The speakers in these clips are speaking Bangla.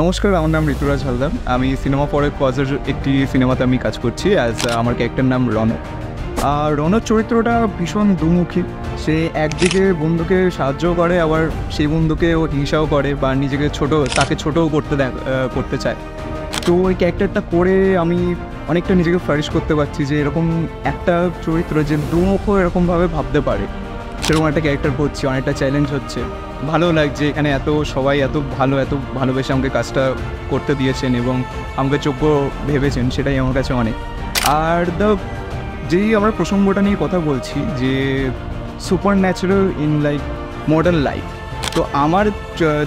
নমস্কার, আমার নাম ঋতুরাজ হালদার। আমি সিনেমা ফর এ কজের একটি সিনেমাতে আমি কাজ করছি অ্যাজ আমার ক্যারেক্টার নাম রণব। আর রণর চরিত্রটা ভীষণ দুমুখী। সে একদিকে বন্ধুকে সাহায্য করে, আবার সেই বন্ধুকে ও হিংসাও করে বা নিজেকে তাকে ছোটও করতে চায়। তো ওই ক্যারেক্টারটা করে আমি অনেকটা নিজেকে ফ্লারিশ করতে পারছি যে এরকম একটা চরিত্র যে দুমুখ এরকমভাবে ভাবতে পারে, সেরকম একটা ক্যারেক্টার করছি। অনেকটা চ্যালেঞ্জ হচ্ছে, ভালো লাগছে। এখানে সবাই এত ভালোবেসে আমাকে কাজটা করতে দিয়েছেন এবং আমাকে যোগ্য ভেবেছেন, সেটাই আমার কাছে অনেক। আর যেই আমরা প্রসঙ্গটা নিয়ে কথা বলছি যে super natural in like modern life, তো আমার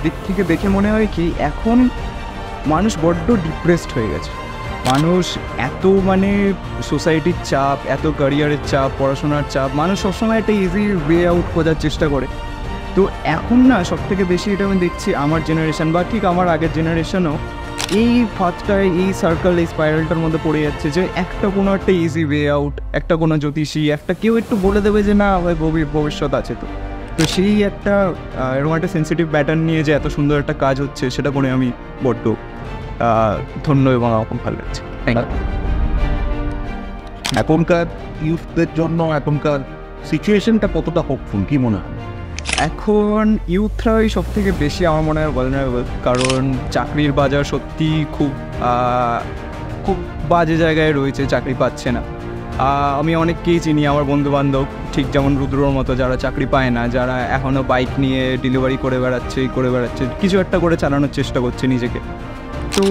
দিক থেকে দেখে মনে হয় কি এখন মানুষ বড্ড ডিপ্রেসড হয়ে গেছে। মানুষ এত সোসাইটির চাপ, এত ক্যারিয়ারের চাপ, পড়াশোনার চাপ, মানুষ সবসময় একটা ইজি ওয়ে আউট খোঁজার চেষ্টা করে। তো এখন না সবথেকে বেশি এটা আমি দেখছি আমার জেনারেশন বা ঠিক আমার আগের জেনারেশনও এই ফাঁদটায়, এই সার্কেল, এই স্পাইরালটার মধ্যে পড়ে যাচ্ছে যে কোনো একটা ইজি ওয়ে আউট, কোনো জ্যোতিষী, কেউ একটু বলে দেবে যে না ভাই ভবিষ্যৎ আছে। তো সেই এরকম একটা সেন্সিটিভ প্যাটার্ন নিয়ে যে এত সুন্দর একটা কাজ হচ্ছে, সেটা করে আমি বড্ড ধন্য এবং আমার খুব ভালো লাগছে। এখনকার ইউথদের জন্য এখনকার সিচুয়েশনটা কতটা হোপফুল, কি মনে হয়? এখন ইউথরাই সব থেকে বেশি আমার মনে হয় ভালনারেবল, কারণ চাকরির বাজার সত্যি খুব বাজে জায়গায় রয়েছে, চাকরি পাচ্ছে না। আমি অনেককেই চিনি, আমার বন্ধুবান্ধব ঠিক যেমন রুদ্রর মতো, যারা চাকরি পায় না, যারা এখনও বাইক নিয়ে ডেলিভারি করে বেড়াচ্ছে, কিছু একটা করে চালানোর চেষ্টা করছে নিজেকে। তো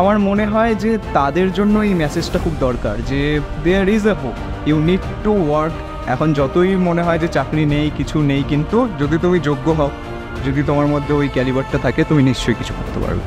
আমার মনে হয় যে তাদের জন্য এই মেসেজটা খুব দরকার যে there is a hope, you need to work. এখন যতই মনে হয় যে চাকরি নেই, কিছু নেই, কিন্তু যদি তুমি যোগ্য হও, যদি তোমার মধ্যে ওই ক্যালিবারটা থাকে, তুমি নিশ্চয়ই কিছু করতে পারবে।